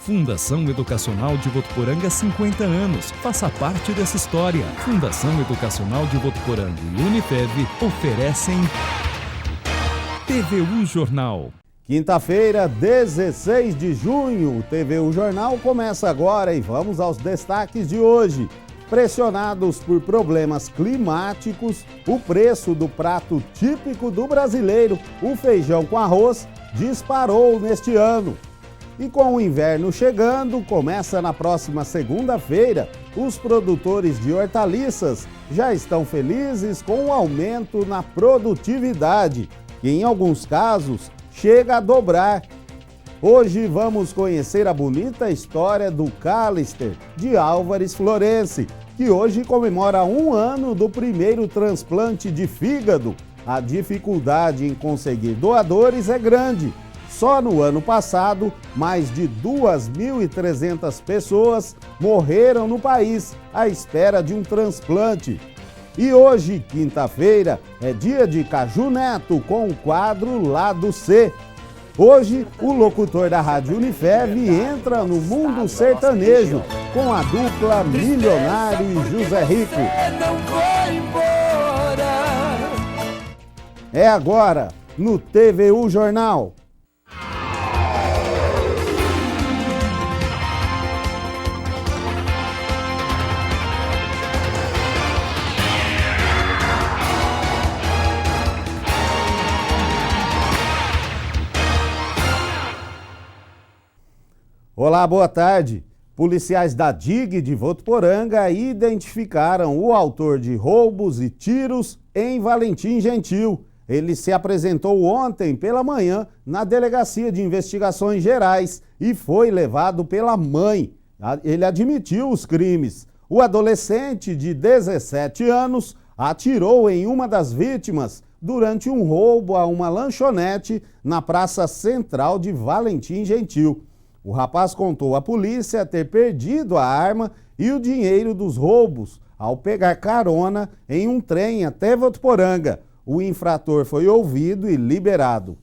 Fundação Educacional de Votuporanga, 50 anos. Faça parte dessa história. Fundação Educacional de Votuporanga e Unifev oferecem TVU Jornal. Quinta-feira, 16 de junho, o TVU Jornal começa agora e vamos aos destaques de hoje. Pressionados por problemas climáticos, o preço do prato típico do brasileiro, o feijão com arroz, disparou neste ano. E com o inverno chegando, começa na próxima segunda-feira, os produtores de hortaliças já estão felizes com o aumento na produtividade, que em alguns casos chega a dobrar. Hoje vamos conhecer a bonita história do Callister de Álvares Florense, que hoje comemora 1 ano do primeiro transplante de fígado. A dificuldade em conseguir doadores é grande. Só no ano passado, mais de 2.300 pessoas morreram no país à espera de um transplante. E hoje, quinta-feira, é dia de Caju Neto com o quadro Lado C. Hoje, o locutor da Rádio Unifev entra no mundo sertanejo com a dupla Milionário e José Rico. É agora, no TVU Jornal. Olá, boa tarde. Policiais da DIG de Votuporanga identificaram o autor de roubos e tiros em Valentim Gentil. Ele se apresentou ontem pela manhã na Delegacia de Investigações Gerais e foi levado pela mãe. Ele admitiu os crimes. O adolescente de 17 anos atirou em uma das vítimas durante um roubo a uma lanchonete na Praça Central de Valentim Gentil. O rapaz contou à polícia ter perdido a arma e o dinheiro dos roubos ao pegar carona em um trem até Votuporanga. O infrator foi ouvido e liberado.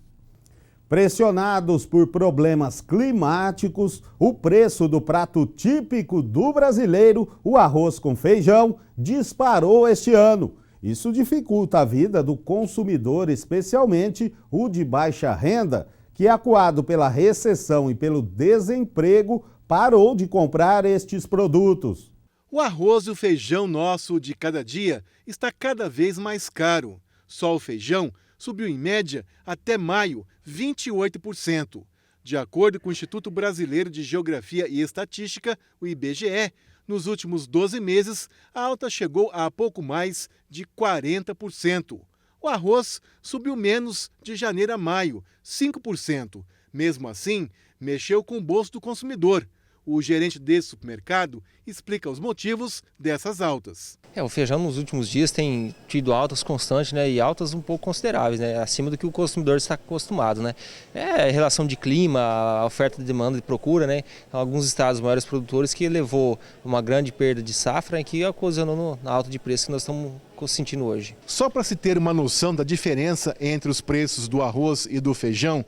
Pressionados por problemas climáticos, o preço do prato típico do brasileiro, o arroz com feijão, disparou este ano. Isso dificulta a vida do consumidor, especialmente o de baixa renda, que, acuado pela recessão e pelo desemprego, parou de comprar estes produtos. O arroz e o feijão nosso de cada dia está cada vez mais caro. Só o feijão subiu em média até maio 28%. De acordo com o Instituto Brasileiro de Geografia e Estatística, o IBGE, nos últimos 12 meses, a alta chegou a pouco mais de 40%. O arroz subiu menos de janeiro a maio, 5%. Mesmo assim, mexeu com o bolso do consumidor. O gerente desse supermercado explica os motivos dessas altas. O feijão nos últimos dias tem tido altas constantes, e altas um pouco consideráveis, acima do que o consumidor está acostumado. É relação de clima, a oferta de demanda e procura, alguns estados maiores produtores que levou uma grande perda de safra e que ocasionou na alta de preço que nós estamos sentindo hoje. Só para se ter uma noção da diferença entre os preços do arroz e do feijão,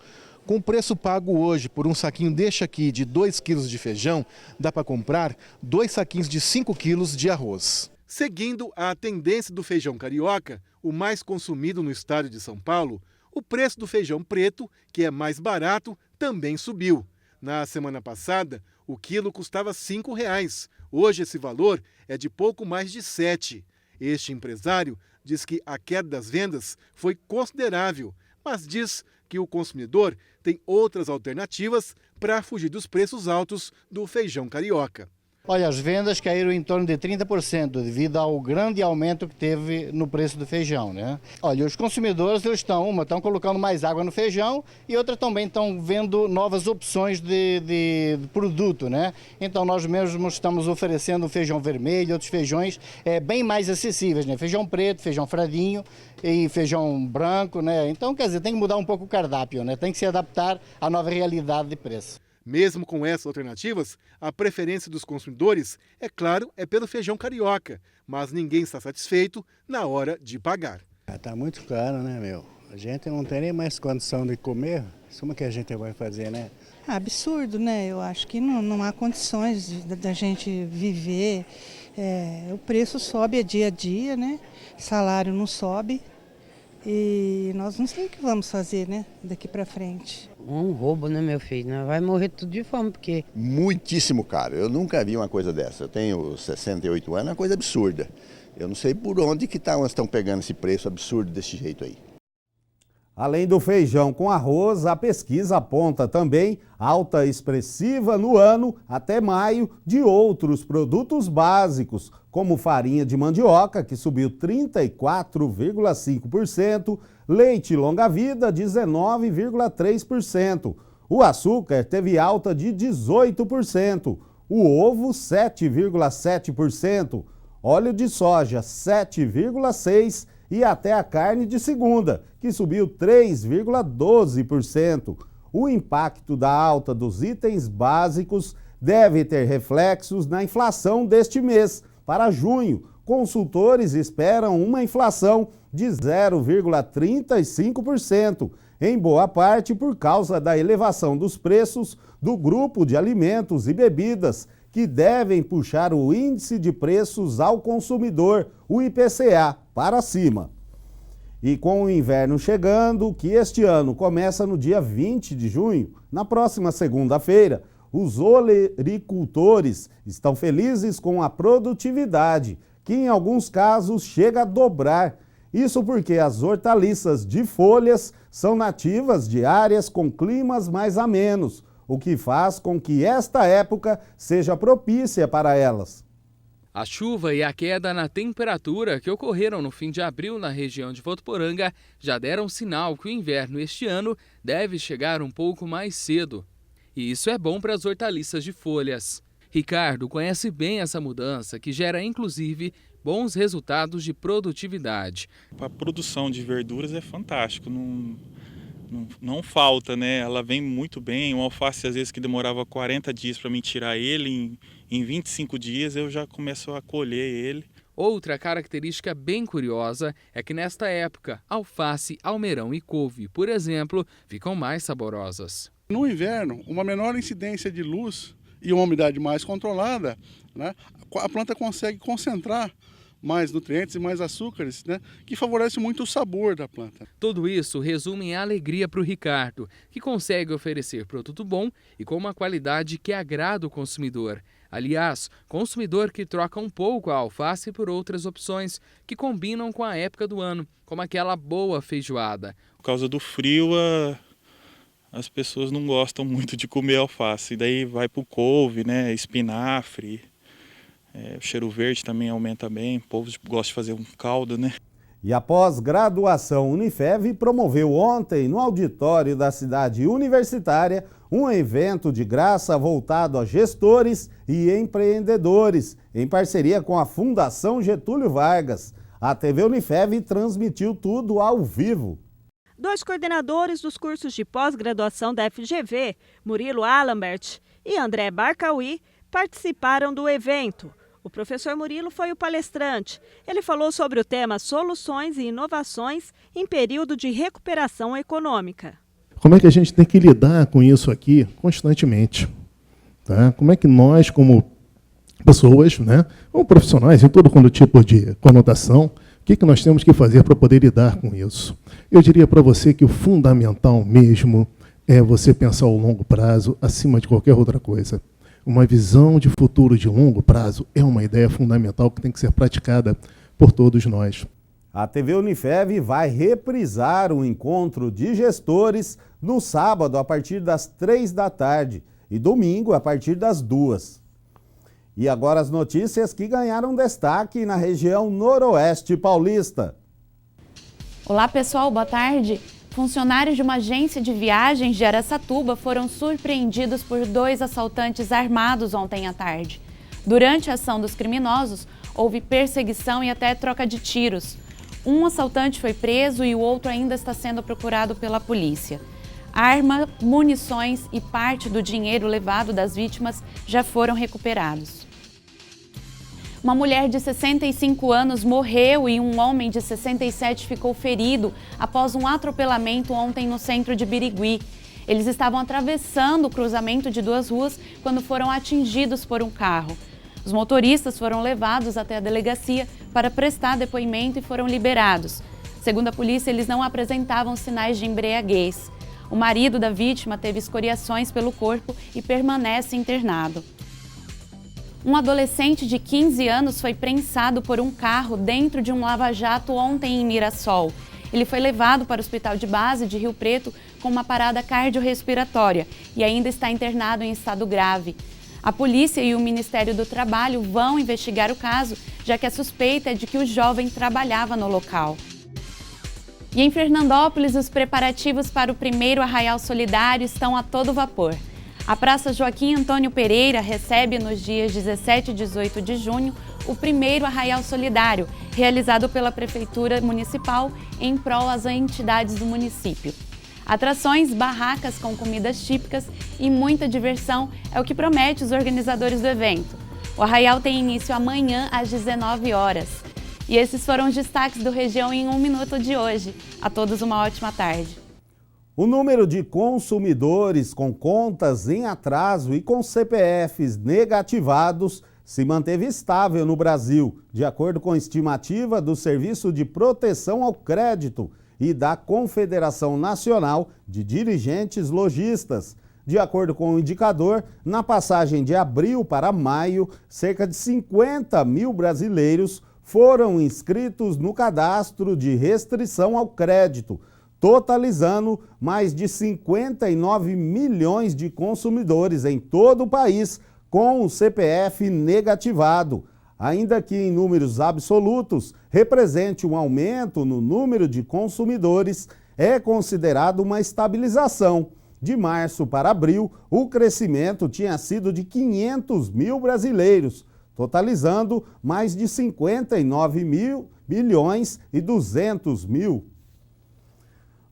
com o preço pago hoje por um saquinho deste aqui de 2 quilos de feijão, dá para comprar 2 saquinhos de 5 quilos de arroz. Seguindo a tendência do feijão carioca, o mais consumido no estado de São Paulo, o preço do feijão preto, que é mais barato, também subiu. Na semana passada, o quilo custava R$ 5,00. Hoje esse valor é de pouco mais de R$ 7,00. Este empresário diz que a queda das vendas foi considerável, mas diz que o consumidor tem outras alternativas para fugir dos preços altos do feijão carioca. Olha, as vendas caíram em torno de 30% devido ao grande aumento que teve no preço do feijão, Olha, os consumidores estão colocando mais água no feijão e outras também estão vendo novas opções de produto, Então nós mesmos estamos oferecendo feijão vermelho, outros feijões bem mais acessíveis, Feijão preto, feijão fradinho e feijão branco, Então, quer dizer, tem que mudar um pouco o cardápio, Tem que se adaptar à nova realidade de preço. Mesmo com essas alternativas, a preferência dos consumidores, é claro, é pelo feijão carioca, mas ninguém está satisfeito na hora de pagar. Está muito caro, A gente não tem nem mais condição de comer. Como é que a gente vai fazer, né? Absurdo, né? Eu acho que não há condições da gente viver. O preço sobe dia a dia, né? Salário não sobe. E nós não sabemos o que vamos fazer, né? Daqui para frente. Um roubo, né, meu filho? Nós vai morrer tudo de fome, porque... Muitíssimo caro. Eu nunca vi uma coisa dessa. Eu tenho 68 anos, é uma coisa absurda. Eu não sei por onde que estão pegando esse preço absurdo desse jeito aí. Além do feijão com arroz, a pesquisa aponta também alta expressiva no ano até maio de outros produtos básicos, como farinha de mandioca, que subiu 34,5%, leite longa-vida, 19,3%. O açúcar teve alta de 18%, o ovo, 7,7%, óleo de soja, 7,6%, e até a carne de segunda, que subiu 3,12%. O impacto da alta dos itens básicos deve ter reflexos na inflação deste mês. Para junho, consultores esperam uma inflação de 0,35%, em boa parte por causa da elevação dos preços do grupo de alimentos e bebidas, que devem puxar o índice de preços ao consumidor, o IPCA, para cima. E com o inverno chegando, que este ano começa no dia 20 de junho, na próxima segunda-feira, os olericultores estão felizes com a produtividade, que em alguns casos chega a dobrar. Isso porque as hortaliças de folhas são nativas de áreas com climas mais amenos, o que faz com que esta época seja propícia para elas. A chuva e a queda na temperatura que ocorreram no fim de abril na região de Votuporanga já deram sinal que o inverno este ano deve chegar um pouco mais cedo. E isso é bom para as hortaliças de folhas. Ricardo conhece bem essa mudança, que gera inclusive bons resultados de produtividade. A produção de verduras é fantástico, não falta, né? Ela vem muito bem. Um alface, às vezes, que demorava 40 dias para mim tirar ele, em 25 dias eu já começo a colher ele. Outra característica bem curiosa é que nesta época, alface, almeirão e couve, por exemplo, ficam mais saborosas. No inverno, uma menor incidência de luz e uma umidade mais controlada, né, a planta consegue concentrar mais nutrientes e mais açúcares, né, que favorece muito o sabor da planta. Tudo isso resume em alegria para o Ricardo, que consegue oferecer produto bom e com uma qualidade que agrada o consumidor. Aliás, consumidor que troca um pouco a alface por outras opções que combinam com a época do ano, como aquela boa feijoada. Por causa do frio, as pessoas não gostam muito de comer alface, daí vai para o couve, né, espinafre. O cheiro verde também aumenta bem, o povo gosta de fazer um caldo, né? E a pós-graduação Unifev promoveu ontem, no auditório da cidade universitária, um evento de graça voltado a gestores e empreendedores, em parceria com a Fundação Getúlio Vargas. A TV Unifev transmitiu tudo ao vivo. 2 coordenadores dos cursos de pós-graduação da FGV, Murilo Alambert e André Barcauí, participaram do evento. O professor Murilo foi o palestrante. Ele falou sobre o tema Soluções e Inovações em período de recuperação econômica. Como é que a gente tem que lidar com isso aqui constantemente? Tá? Como é que nós, como pessoas, né, ou profissionais, em todo tipo de conotação, o que nós temos que fazer para poder lidar com isso? Eu diria para você que o fundamental mesmo é você pensar o longo prazo acima de qualquer outra coisa. Uma visão de futuro de longo prazo é uma ideia fundamental que tem que ser praticada por todos nós. A TV Unifev vai reprisar o encontro de gestores no sábado a partir das 3 da tarde e domingo a partir das 2. E agora as notícias que ganharam destaque na região noroeste paulista. Olá pessoal, boa tarde. Funcionários de uma agência de viagens de Araçatuba foram surpreendidos por 2 assaltantes armados ontem à tarde. Durante a ação dos criminosos, houve perseguição e até troca de tiros. Um assaltante foi preso e o outro ainda está sendo procurado pela polícia. Arma, munições e parte do dinheiro levado das vítimas já foram recuperados. Uma mulher de 65 anos morreu e um homem de 67 ficou ferido após um atropelamento ontem no centro de Birigui. Eles estavam atravessando o cruzamento de duas ruas quando foram atingidos por um carro. Os motoristas foram levados até a delegacia para prestar depoimento e foram liberados. Segundo a polícia, eles não apresentavam sinais de embriaguez. O marido da vítima teve escoriações pelo corpo e permanece internado. Um adolescente de 15 anos foi prensado por um carro dentro de um lava-jato ontem em Mirassol. Ele foi levado para o hospital de base de Rio Preto com uma parada cardiorrespiratória e ainda está internado em estado grave. A polícia e o Ministério do Trabalho vão investigar o caso, já que a suspeita é de que o jovem trabalhava no local. E em Fernandópolis, os preparativos para o primeiro Arraial Solidário estão a todo vapor. A Praça Joaquim Antônio Pereira recebe nos dias 17 e 18 de junho o primeiro Arraial Solidário, realizado pela Prefeitura Municipal em prol às entidades do município. Atrações, barracas com comidas típicas e muita diversão é o que promete os organizadores do evento. O Arraial tem início amanhã às 19 horas. E esses foram os destaques do Região em 1 Minuto de hoje. A todos uma ótima tarde. O número de consumidores com contas em atraso e com CPFs negativados se manteve estável no Brasil, de acordo com estimativa do Serviço de Proteção ao Crédito e da Confederação Nacional de Dirigentes Lojistas. De acordo com o indicador, na passagem de abril para maio, cerca de 50 mil brasileiros foram inscritos no cadastro de restrição ao crédito, totalizando mais de 59 milhões de consumidores em todo o país com o CPF negativado, ainda que em números absolutos represente um aumento no número de consumidores, é considerado uma estabilização. De março para abril, o crescimento tinha sido de 500 mil brasileiros, totalizando mais de 59 milhões e 200 mil.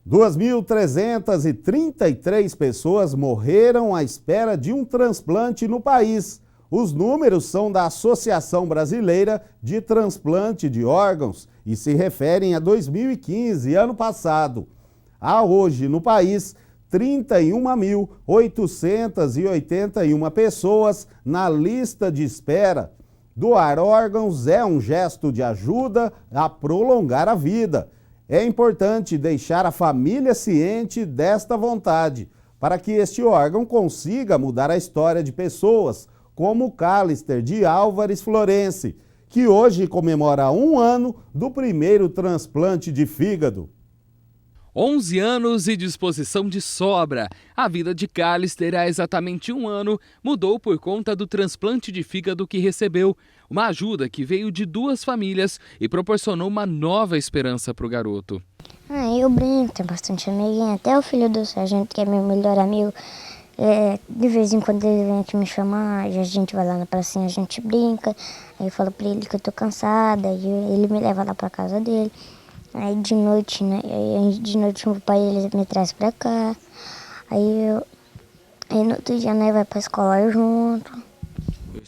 2.333 pessoas morreram à espera de um transplante no país. Os números são da Associação Brasileira de Transplante de Órgãos e se referem a 2015, ano passado. Há hoje no país 31.881 pessoas na lista de espera. Doar órgãos é um gesto de ajuda a prolongar a vida. É importante deixar a família ciente desta vontade, para que este órgão consiga mudar a história de pessoas, como Cálister de Álvares Florense, que hoje comemora 1 ano do primeiro transplante de fígado. 11 anos e disposição de sobra. A vida de Cálister há exatamente 1 ano mudou por conta do transplante de fígado que recebeu. Uma ajuda que veio de 2 famílias e proporcionou uma nova esperança para o garoto. Eu brinco, tenho bastante amiguinho. Até o filho do sargento, que é meu melhor amigo, de vez em quando ele vem aqui me chamar, a gente vai lá na pracinha, a gente brinca. Aí eu falo pra ele que eu tô cansada, e ele me leva lá pra casa dele. Aí de noite, né? De noite meu pai ele me traz pra cá. Aí no outro dia nós vai pra escola junto.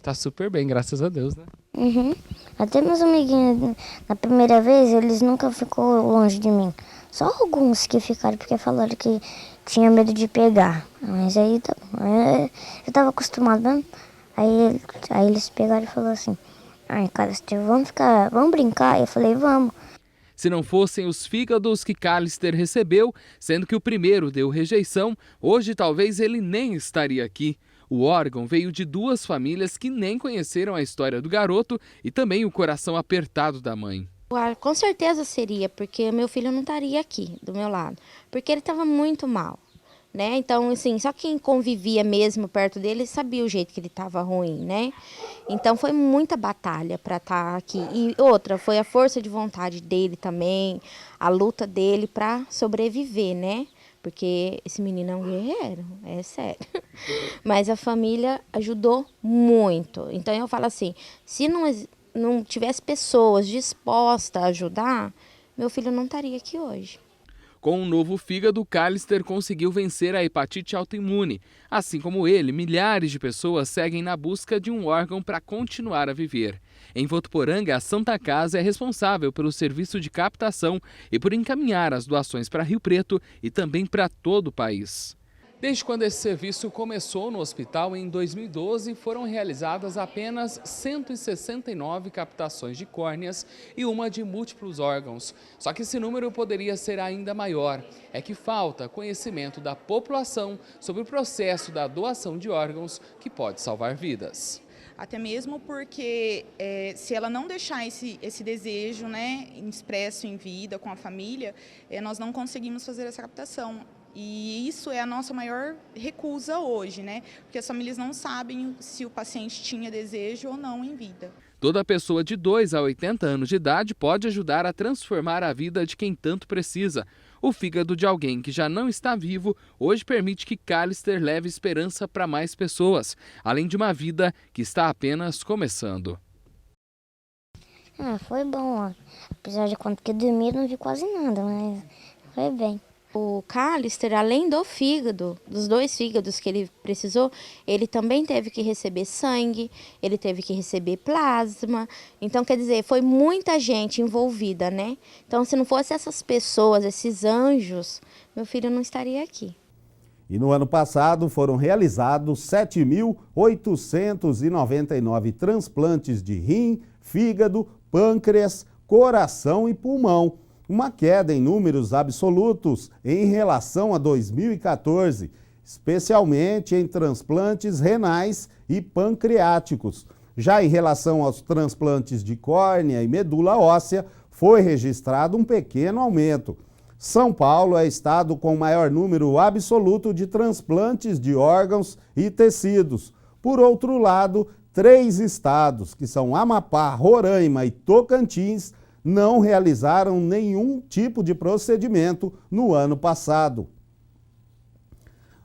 Tá super bem, graças a Deus, né? Uhum. Até meus amiguinhos, na primeira vez, eles nunca ficou longe de mim. Só alguns que ficaram porque falaram que tinha medo de pegar. Mas aí tá bom. Eu tava acostumado mesmo. Aí eles pegaram e falaram assim: ai, cara, vamos brincar? Eu falei, vamos. Se não fossem os fígados que Cálister recebeu, sendo que o primeiro deu rejeição, hoje talvez ele nem estaria aqui. O órgão veio de 2 famílias que nem conheceram a história do garoto e também o coração apertado da mãe. Com certeza seria, porque meu filho não estaria aqui do meu lado, porque ele estava muito mal, né? Então, assim, só quem convivia mesmo perto dele sabia o jeito que ele estava ruim, né? Então, foi muita batalha para estar aqui. E outra, foi a força de vontade dele também, a luta dele para sobreviver, né? Porque esse menino é um guerreiro, é sério. Mas a família ajudou muito. Então eu falo assim, se não tivesse pessoas dispostas a ajudar, meu filho não estaria aqui hoje. Com um novo fígado, Cálister conseguiu vencer a hepatite autoimune. Assim como ele, milhares de pessoas seguem na busca de um órgão para continuar a viver. Em Votuporanga, a Santa Casa é responsável pelo serviço de captação e por encaminhar as doações para Rio Preto e também para todo o país. Desde quando esse serviço começou no hospital em 2012, foram realizadas apenas 169 captações de córneas e uma de múltiplos órgãos. Só que esse número poderia ser ainda maior. É que falta conhecimento da população sobre o processo da doação de órgãos que pode salvar vidas. Até mesmo porque se ela não deixar esse desejo, né, expresso em vida com a família, nós não conseguimos fazer essa captação. E isso é a nossa maior recusa hoje, né? Porque as famílias não sabem se o paciente tinha desejo ou não em vida. Toda pessoa de 2 a 80 anos de idade pode ajudar a transformar a vida de quem tanto precisa. O fígado de alguém que já não está vivo hoje permite que Callister leve esperança para mais pessoas, além de uma vida que está apenas começando. Foi bom, ó. Apesar de quando que eu dormi, não vi quase nada, mas foi bem. O Callister, além do fígado, dos 2 fígados que ele precisou, ele também teve que receber sangue, ele teve que receber plasma. Então, quer dizer, foi muita gente envolvida, né? Então, se não fosse essas pessoas, esses anjos, meu filho não estaria aqui. E no ano passado foram realizados 7.899 transplantes de rim, fígado, pâncreas, coração e pulmão. Uma queda em números absolutos em relação a 2014, especialmente em transplantes renais e pancreáticos. Já em relação aos transplantes de córnea e medula óssea, foi registrado um pequeno aumento. São Paulo é estado com o maior número absoluto de transplantes de órgãos e tecidos. Por outro lado, 3 estados, que são Amapá, Roraima e Tocantins, não realizaram nenhum tipo de procedimento no ano passado.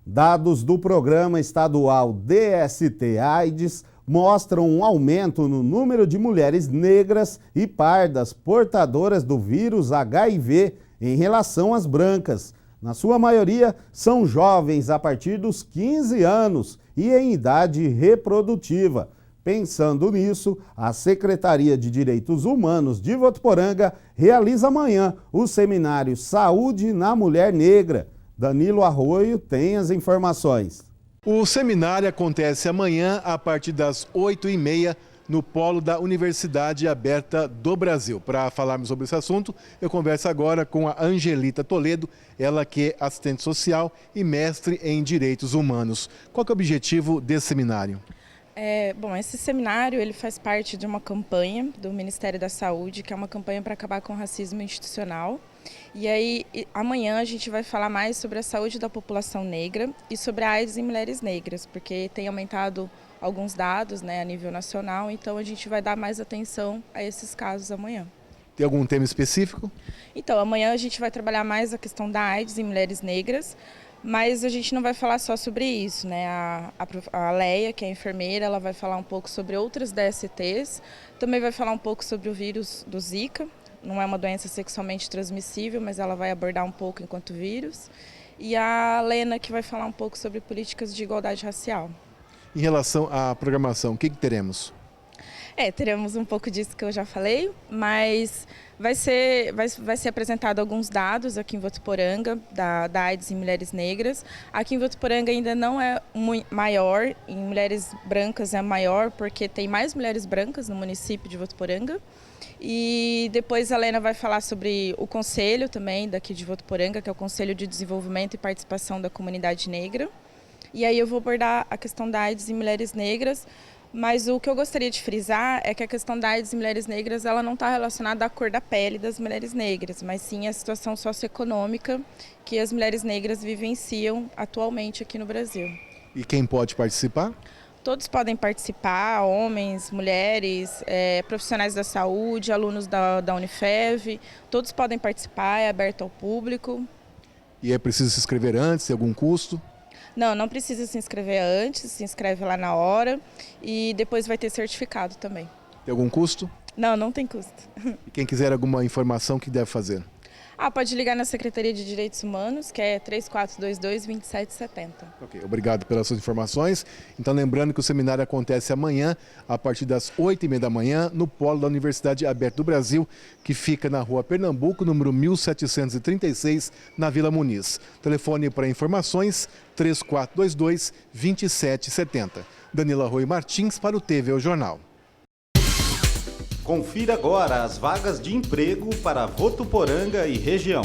Dados do Programa Estadual DST-AIDS mostram um aumento no número de mulheres negras e pardas portadoras do vírus HIV em relação às brancas. Na sua maioria, são jovens a partir dos 15 anos e em idade reprodutiva. Pensando nisso, a Secretaria de Direitos Humanos de Votuporanga realiza amanhã o seminário Saúde na Mulher Negra. Danilo Arroio tem as informações. O seminário acontece amanhã a partir das 8h30 no polo da Universidade Aberta do Brasil. Para falarmos sobre esse assunto, eu converso agora com a Angelita Toledo, ela que é assistente social e mestre em Direitos Humanos. Qual que é o objetivo desse seminário? Bom, esse seminário ele faz parte de uma campanha do Ministério da Saúde, que é uma campanha para acabar com o racismo institucional. E aí, amanhã a gente vai falar mais sobre a saúde da população negra e sobre a AIDS em mulheres negras, porque tem aumentado alguns dados, né, a nível nacional, então a gente vai dar mais atenção a esses casos amanhã. Tem algum tema específico? Então, amanhã a gente vai trabalhar mais a questão da AIDS em mulheres negras, mas a gente não vai falar só sobre isso, né? A Leia, que é enfermeira, ela vai falar um pouco sobre outras DSTs, também vai falar um pouco sobre o vírus do Zika, não é uma doença sexualmente transmissível, mas ela vai abordar um pouco enquanto vírus, e a Lena, que vai falar um pouco sobre políticas de igualdade racial. Em relação à programação, o que teremos? Teremos um pouco disso que eu já falei, mas vai ser apresentado alguns dados aqui em Votuporanga, da AIDS em mulheres negras. Aqui em Votuporanga ainda não é maior, em mulheres brancas é maior, porque tem mais mulheres brancas no município de Votuporanga. E depois a Helena vai falar sobre o conselho também daqui de Votuporanga, que é o Conselho de Desenvolvimento e Participação da Comunidade Negra. E aí eu vou abordar a questão da AIDS em mulheres negras, mas o que eu gostaria de frisar é que a questão da AIDS em mulheres negras ela não está relacionada à cor da pele das mulheres negras, mas sim à situação socioeconômica que as mulheres negras vivenciam atualmente aqui no Brasil. E quem pode participar? Todos podem participar, homens, mulheres, profissionais da saúde, alunos da Unifev, todos podem participar, é aberto ao público. E é preciso se inscrever antes, tem algum custo? Não precisa se inscrever antes, se inscreve lá na hora e depois vai ter certificado também. Tem algum custo? Não tem custo. E quem quiser alguma informação, o que deve fazer? Pode ligar na Secretaria de Direitos Humanos, que é 3422-2770. Ok, obrigado pelas suas informações. Então, lembrando que o seminário acontece amanhã, a partir das 8h30 da manhã, no Polo da Universidade Aberta do Brasil, que fica na Rua Pernambuco, número 1736, na Vila Muniz. Telefone para informações 3422-2770. Danila Rui Martins para o TV Jornal. Confira agora as vagas de emprego para Votuporanga e região.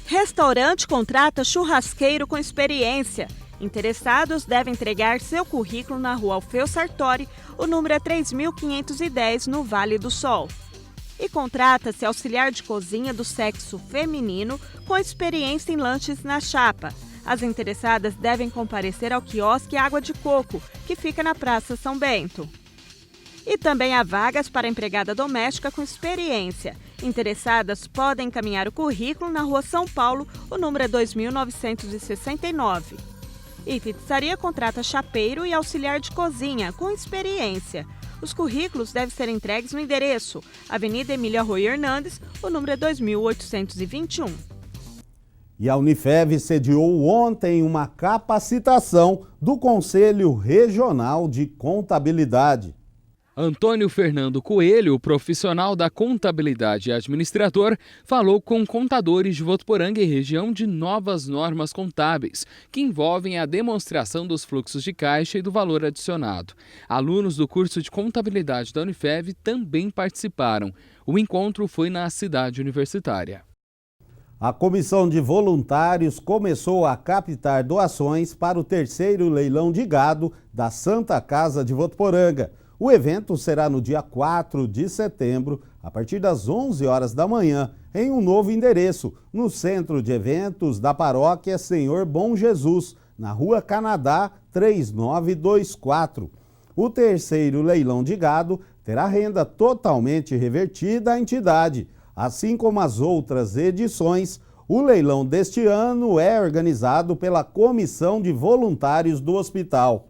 Restaurante contrata churrasqueiro com experiência. Interessados devem entregar seu currículo na Rua Alfeu Sartori, o número é 3510, no Vale do Sol. E contrata-se auxiliar de cozinha do sexo feminino com experiência em lanches na chapa. As interessadas devem comparecer ao quiosque Água de Coco, que fica na Praça São Bento. E também há vagas para empregada doméstica com experiência. Interessadas podem encaminhar o currículo na Rua São Paulo, o número é 2969. E pizzaria contrata chapeiro e auxiliar de cozinha com experiência. Os currículos devem ser entregues no endereço Avenida Emília Arroio Hernandes, o número é 2821. E a Unifev sediou ontem uma capacitação do Conselho Regional de Contabilidade. Antônio Fernando Coelho, profissional da contabilidade e administrador, falou com contadores de Votuporanga e região de novas normas contábeis, que envolvem a demonstração dos fluxos de caixa e do valor adicionado. Alunos do curso de contabilidade da Unifev também participaram. O encontro foi na cidade universitária. A comissão de voluntários começou a captar doações para o 3º leilão de gado da Santa Casa de Votuporanga. O evento será no dia 4 de setembro, a partir das 11 horas da manhã, em um novo endereço, no Centro de Eventos da Paróquia Senhor Bom Jesus, na Rua Canadá 3924. O 3º leilão de gado terá renda totalmente revertida à entidade. Assim como as outras edições, o leilão deste ano é organizado pela Comissão de Voluntários do Hospital.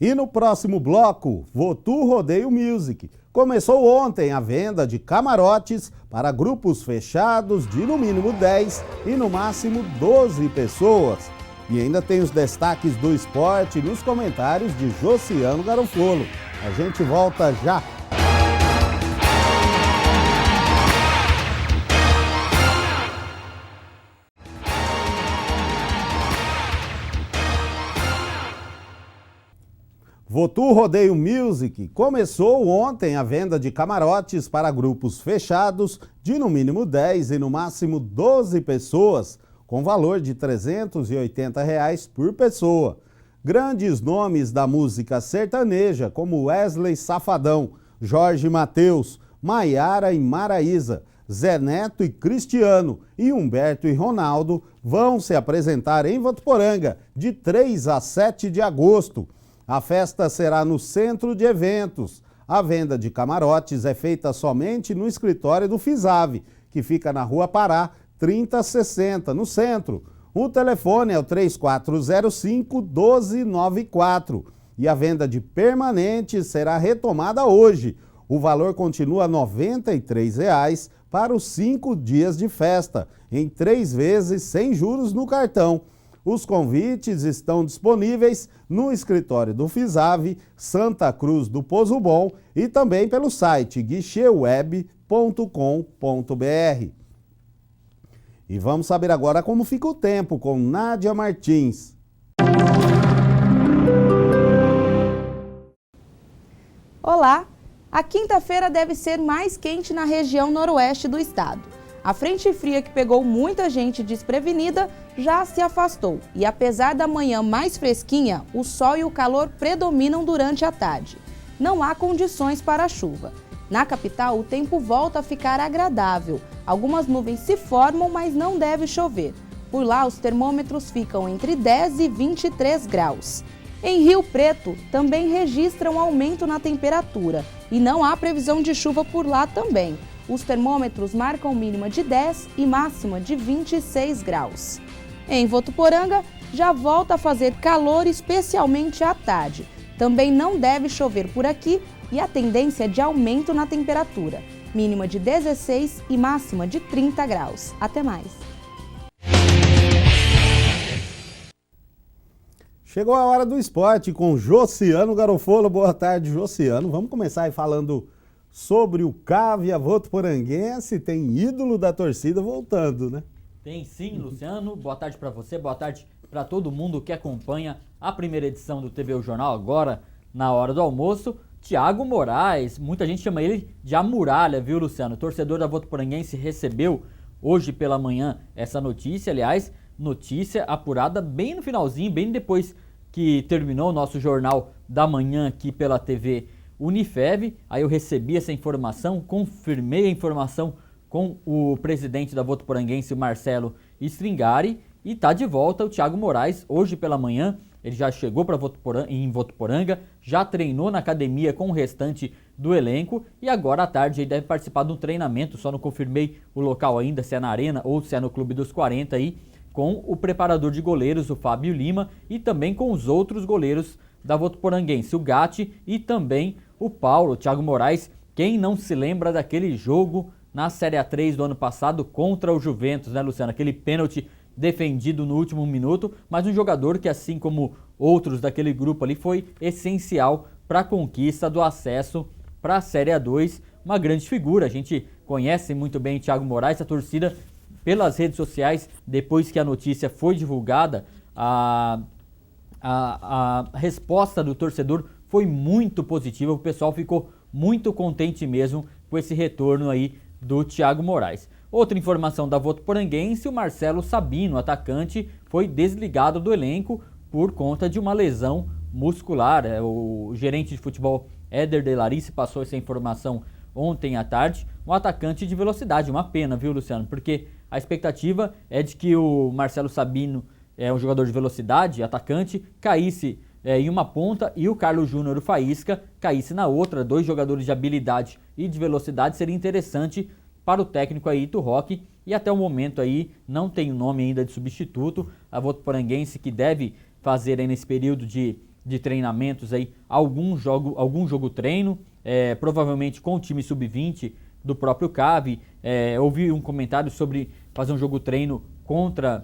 E no próximo bloco, Votu Rodeio Music. Começou ontem a venda de camarotes para grupos fechados de no mínimo 10 e no máximo 12 pessoas. E ainda tem os destaques do esporte nos comentários de Josiano Garofolo. A gente volta já! Votu Rodeio Music começou ontem a venda de camarotes para grupos fechados de no mínimo 10 e no máximo 12 pessoas, com valor de R$ 380 por pessoa. Grandes nomes da música sertaneja, como Wesley Safadão, Jorge Mateus, Maiara e Maraísa, Zé Neto e Cristiano e Humberto e Ronaldo vão se apresentar em Votuporanga de 3 a 7 de agosto. A festa será no Centro de Eventos. A venda de camarotes é feita somente no escritório do FISAV, que fica na Rua Pará, 3060, no centro. O telefone é o 3405-1294. E a venda de permanentes será retomada hoje. O valor continua R$ 93 para os 5 dias de festa, em 3 vezes sem juros no cartão. Os convites estão disponíveis no escritório do FISAV, Santa Cruz do Pozo Bom e também pelo site guicheweb.com.br. E vamos saber agora como fica o tempo com Nádia Martins. Olá! A quinta-feira deve ser mais quente na região noroeste do estado. A frente fria que pegou muita gente desprevenida já se afastou e, apesar da manhã mais fresquinha, o sol e o calor predominam durante a tarde. Não há condições para a chuva. Na capital, o tempo volta a ficar agradável. Algumas nuvens se formam, mas não deve chover. Por lá, os termômetros ficam entre 10 e 23 graus. Em Rio Preto, também registra um aumento na temperatura e não há previsão de chuva por lá também. Os termômetros marcam mínima de 10 e máxima de 26 graus. Em Votuporanga, já volta a fazer calor, especialmente à tarde. Também não deve chover por aqui e a tendência é de aumento na temperatura. mínima de 16 e máxima de 30 graus. Até mais! Chegou a hora do esporte com Josiano Garofolo. Boa tarde, Josiano. Vamos começar aí falando sobre o Cávia Votuporanguense. Tem ídolo da torcida voltando, né? Tem sim, Luciano. Boa tarde para você, boa tarde para todo mundo que acompanha a primeira edição do TV O Jornal agora na hora do almoço. Thiago Moraes, muita gente chama ele de A Muralha, viu, Luciano? O torcedor da Votuporanguense recebeu hoje pela manhã essa notícia, aliás, notícia apurada bem no finalzinho, bem depois que terminou o nosso Jornal da Manhã aqui pela TV Unifev. Aí eu recebi essa informação, confirmei a informação com o presidente da Votuporanguense, Marcelo Stringari, e está de volta o Thiago Moraes. Hoje pela manhã ele já chegou em Votuporanga, já treinou na academia com o restante do elenco e agora à tarde ele deve participar de um treinamento, só não confirmei o local ainda, se é na Arena ou se é no Clube dos 40 aí, com o preparador de goleiros, o Fábio Lima, e também com os outros goleiros da Votuporanguense, o Gatti e também o Paulo. O Thiago Moraes, quem não se lembra daquele jogo na Série A3 do ano passado contra o Juventus, né, Luciano? Aquele pênalti defendido no último minuto, mas um jogador que, assim como outros daquele grupo ali, foi essencial para a conquista do acesso para a Série A2. Uma grande figura, a gente conhece muito bem o Thiago Moraes, a torcida pelas redes sociais, depois que a notícia foi divulgada, a resposta do torcedor foi muito positiva, o pessoal ficou muito contente mesmo com esse retorno aí do Thiago Moraes. Outra informação da Votuporanguense, o Marcelo Sabino, atacante, foi desligado do elenco por conta de uma lesão muscular. O gerente de futebol Éder de Larice passou essa informação ontem à tarde. Um atacante de velocidade, uma pena, viu, Luciano? Porque a expectativa é de que o Marcelo Sabino, um jogador de velocidade, atacante, caísse em uma ponta e o Carlos Júnior, o Faísca, caísse na outra. Dois jogadores de habilidade e de velocidade. Seria interessante para o técnico aí, Ito Roque, e até o momento aí não tem o nome ainda de substituto. A Votuporanguense que deve fazer aí nesse período de treinamentos aí algum jogo treino, provavelmente com o time sub-20 do próprio CAV. Ouvi um comentário sobre fazer um jogo treino contra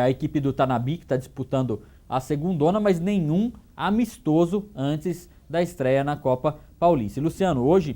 a equipe do Tanabi, que está disputando a segundona, mas nenhum amistoso antes da estreia na Copa Paulista. E, Luciano, hoje,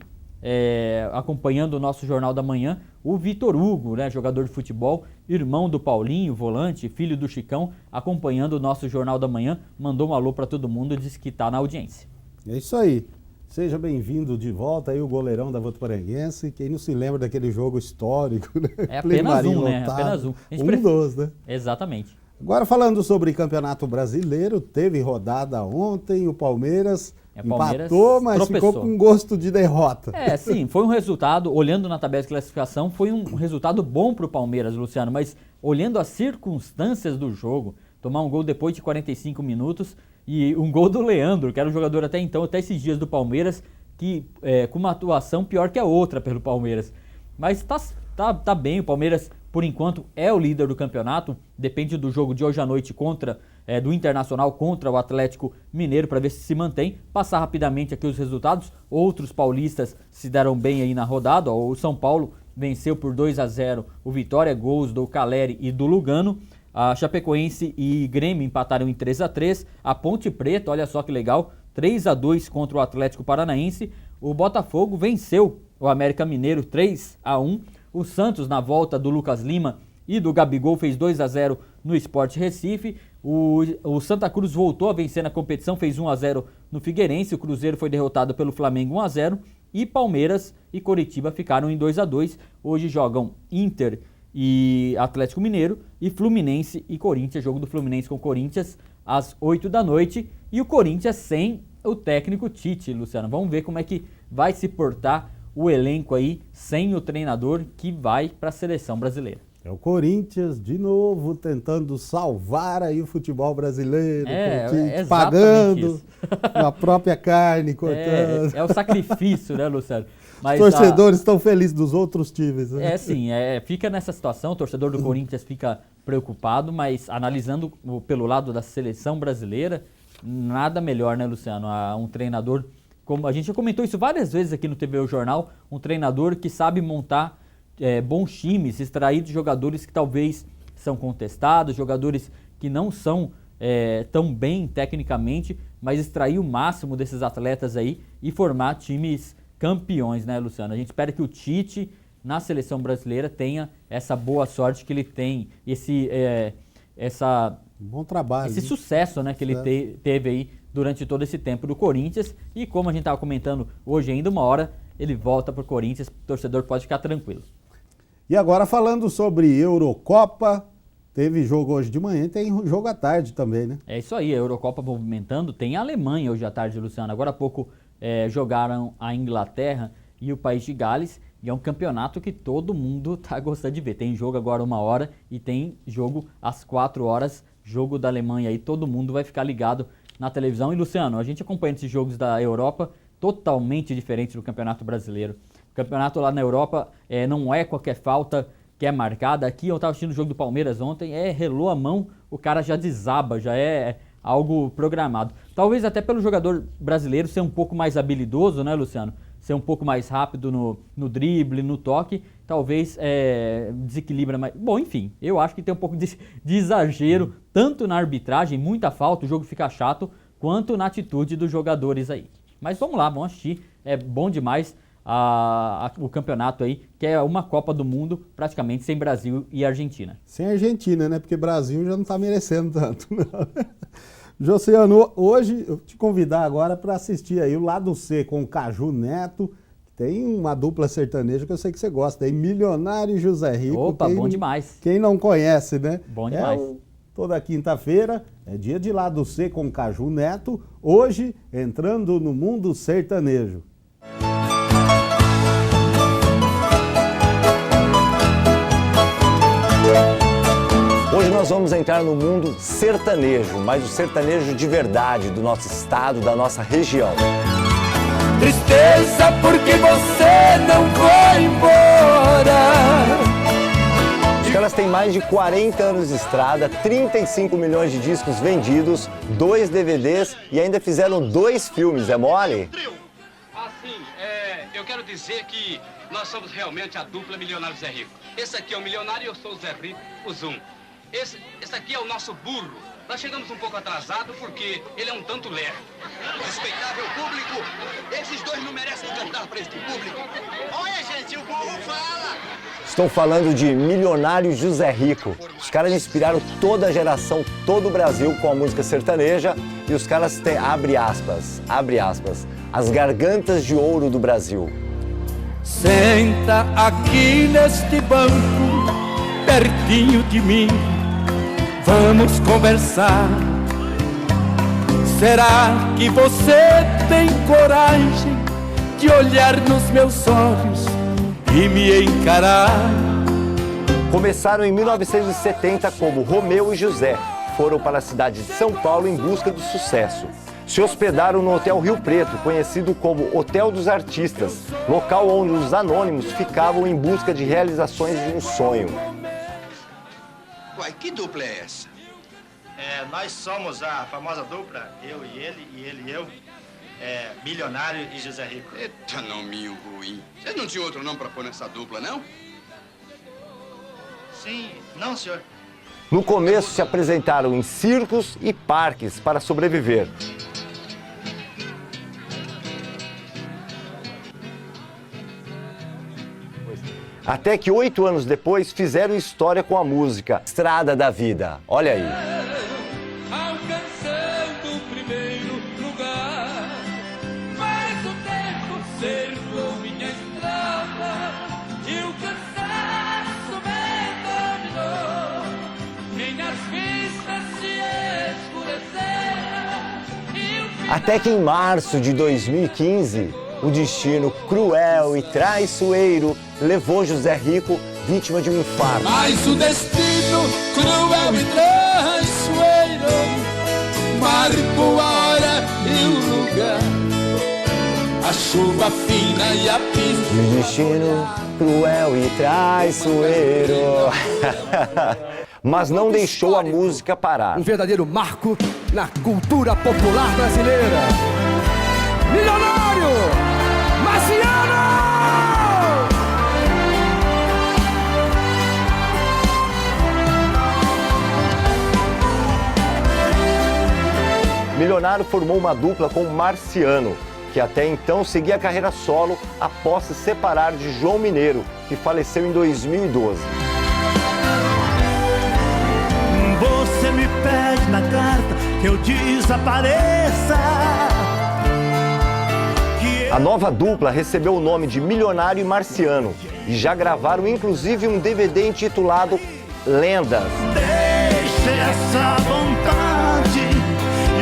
acompanhando o nosso Jornal da Manhã, o Vitor Hugo, né, jogador de futebol, irmão do Paulinho, volante, filho do Chicão, acompanhando o nosso Jornal da Manhã, mandou um alô para todo mundo e disse que está na audiência. É isso aí. Seja bem-vindo de volta aí, o goleirão da Votuporanguense. Quem não se lembra daquele jogo histórico, né? É apenas um, né? Apenas um. Dos, né? Exatamente. Agora, falando sobre Campeonato Brasileiro, teve rodada ontem, o Palmeiras empatou, mas tropeçou. Ficou com gosto de derrota. Sim, foi um resultado, olhando na tabela de classificação, foi um resultado bom para o Palmeiras, Luciano, mas olhando as circunstâncias do jogo, tomar um gol depois de 45 minutos e um gol do Leandro, que era um jogador até então, até esses dias do Palmeiras, que com uma atuação pior que a outra pelo Palmeiras. Mas tá bem, o Palmeiras, por enquanto, é o líder do campeonato, depende do jogo de hoje à noite do Internacional contra o Atlético Mineiro, para ver se mantém. Passar rapidamente aqui os resultados, outros paulistas se deram bem aí na rodada, o São Paulo venceu por 2-0 o Vitória, gols do Caleri e do Lugano. A Chapecoense e Grêmio empataram em 3-3. A Ponte Preta, olha só que legal, 3-2 contra o Atlético Paranaense. O Botafogo venceu o América Mineiro 3-1. O Santos, na volta do Lucas Lima e do Gabigol, fez 2-0 no Sport Recife. O Santa Cruz voltou a vencer na competição, fez 1-0 no Figueirense. O Cruzeiro foi derrotado pelo Flamengo 1-0. E Palmeiras e Coritiba ficaram em 2-2. Hoje jogam Inter e Atlético Mineiro e Fluminense e Corinthians. Jogo do Fluminense com o Corinthians às 8 da noite. E o Corinthians sem o técnico Tite, Luciano. Vamos ver como é que vai se portar o elenco aí sem o treinador que vai para a seleção brasileira. É o Corinthians de novo tentando salvar aí o futebol brasileiro, pagando a própria carne, cortando. É o sacrifício, né, Luciano? Mas os torcedores estão felizes dos outros times, né? Fica nessa situação, o torcedor do Corinthians fica preocupado, mas analisando pelo lado da seleção brasileira, nada melhor, né, Luciano? Um treinador como a gente já comentou isso várias vezes aqui no TVU Jornal, um treinador que sabe montar bons times, extrair de jogadores que talvez são contestados, jogadores que não são tão bem tecnicamente, mas extrair o máximo desses atletas aí e formar times campeões, né, Luciano? A gente espera que o Tite, na seleção brasileira, tenha essa boa sorte que ele tem, bom trabalho, esse sucesso, né, que ele teve aí durante todo esse tempo do Corinthians. E como a gente estava comentando hoje ainda, uma hora ele volta para o Corinthians, o torcedor pode ficar tranquilo. E agora falando sobre Eurocopa, teve jogo hoje de manhã e tem jogo à tarde também, né? É isso aí, a Eurocopa movimentando, tem a Alemanha hoje à tarde, Luciano. Agora há pouco jogaram a Inglaterra e o País de Gales, e é um campeonato que todo mundo tá gostando de ver. Tem jogo agora 1 hora e tem jogo às 4 horas, jogo da Alemanha aí, todo mundo vai ficar ligado na televisão. E Luciano, a gente acompanha esses jogos da Europa totalmente diferentes do Campeonato Brasileiro. O campeonato lá na Europa não é qualquer falta que é marcada. Aqui eu estava assistindo o jogo do Palmeiras ontem, relou a mão, o cara já desaba, já é algo programado. Talvez até pelo jogador brasileiro ser um pouco mais habilidoso, né, Luciano? Ser um pouco mais rápido no drible, no toque, talvez desequilibra mais. Bom, enfim, eu acho que tem um pouco de exagero, tanto na arbitragem, muita falta, o jogo fica chato, quanto na atitude dos jogadores aí. Mas vamos lá, vamos assistir, é bom demais o campeonato aí, que é uma Copa do Mundo praticamente sem Brasil e Argentina. Sem Argentina, né? Porque Brasil já não está merecendo tanto, não. Josiano, hoje eu te convidar agora para assistir aí o Lado C com o Caju Neto, que tem uma dupla sertaneja que eu sei que você gosta, aí Milionário e José Rico. Opa, bom demais. Quem não conhece, né? Bom demais. Toda quinta-feira é dia de Lado C com o Caju Neto, hoje entrando no mundo sertanejo. Hoje nós vamos entrar no mundo sertanejo, mas o sertanejo de verdade, do nosso estado, da nossa região. Tristeza porque você não foi embora. Os caras têm mais de 40 anos de estrada, 35 milhões de discos vendidos, 2 DVDs e ainda fizeram 2 filmes, é mole? Assim, eu quero dizer que nós somos realmente a dupla Milionário Zé Rico. Esse aqui é o Milionário e eu sou o Zé Rico, o Zoom. Esse aqui é o nosso burro. Nós chegamos um pouco atrasado porque ele é um tanto lerdo. Respeitável público, esses dois não merecem cantar para este público. Olha, gente, o burro fala. Estou falando de Milionário José Rico. Os caras inspiraram toda a geração, todo o Brasil com a música sertaneja e os caras têm, abre aspas, as gargantas de ouro do Brasil. Senta aqui neste banco, pertinho de mim, vamos conversar. Será que você tem coragem de olhar nos meus olhos e me encarar? Começaram em 1970 como Romeu e José. Foram para a cidade de São Paulo em busca do sucesso. Se hospedaram no Hotel Rio Preto, conhecido como Hotel dos Artistas, local onde os anônimos ficavam em busca de realizações de um sonho. Uai, que dupla é essa? Nós somos a famosa dupla, eu e ele e eu, Milionário e José Rico. Eita, nominho ruim. Vocês não tinham outro nome para pôr nessa dupla, não? Sim, não, senhor. No começo se apresentaram em circos e parques para sobreviver. Até que 8 anos depois fizeram história com a música Estrada da Vida. Olha aí. Alcançando o primeiro lugar, mas o tempo cercou minha estrada e o cansaço me dominou. Minhas vistas se escureceram. Até que em março de 2015, o destino cruel e traiçoeiro levou José Rico vítima de um infarto. Mas o destino cruel e traiçoeiro marcou a hora e o lugar, a chuva fina e a pista. O destino cruel e traiçoeiro. Mas não deixou a música parar. Um verdadeiro marco na cultura popular brasileira. Milionário Marciano! Milionário formou uma dupla com Marciano, que até então seguia a carreira solo após se separar de João Mineiro, que faleceu em 2012. Você me pede na carta que eu desapareça. A nova dupla recebeu o nome de Milionário e Marciano e já gravaram inclusive um DVD intitulado Lendas. Deixa essa vontade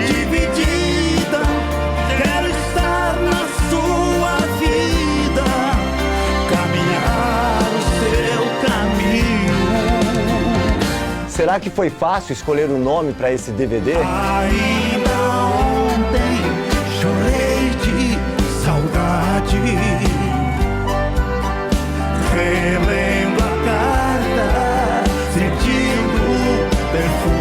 dividida. Quero estar na sua vida, caminhar o seu caminho. Será que foi fácil escolher o nome para esse DVD? Ainda ontem chorei de saudade. Relendo a carta, sentindo o perfume.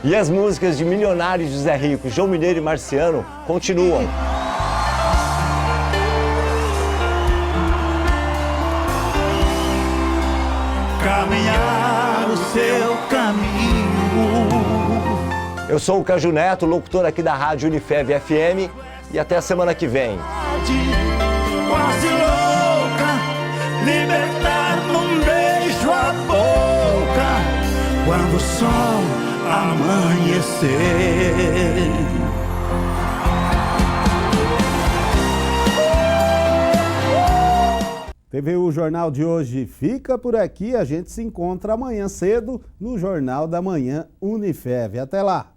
E as músicas de Milionário, José Rico, João Mineiro e Marciano continuam. Caminhar o seu caminho. Eu sou o Caju Neto, locutor aqui da Rádio Unifev FM, e até a semana que vem. Quase louca, libertar num beijo a boca, quando o sol amanhecer. TVU Jornal de hoje fica por aqui. A gente se encontra amanhã cedo no Jornal da Manhã Unifev. Até lá!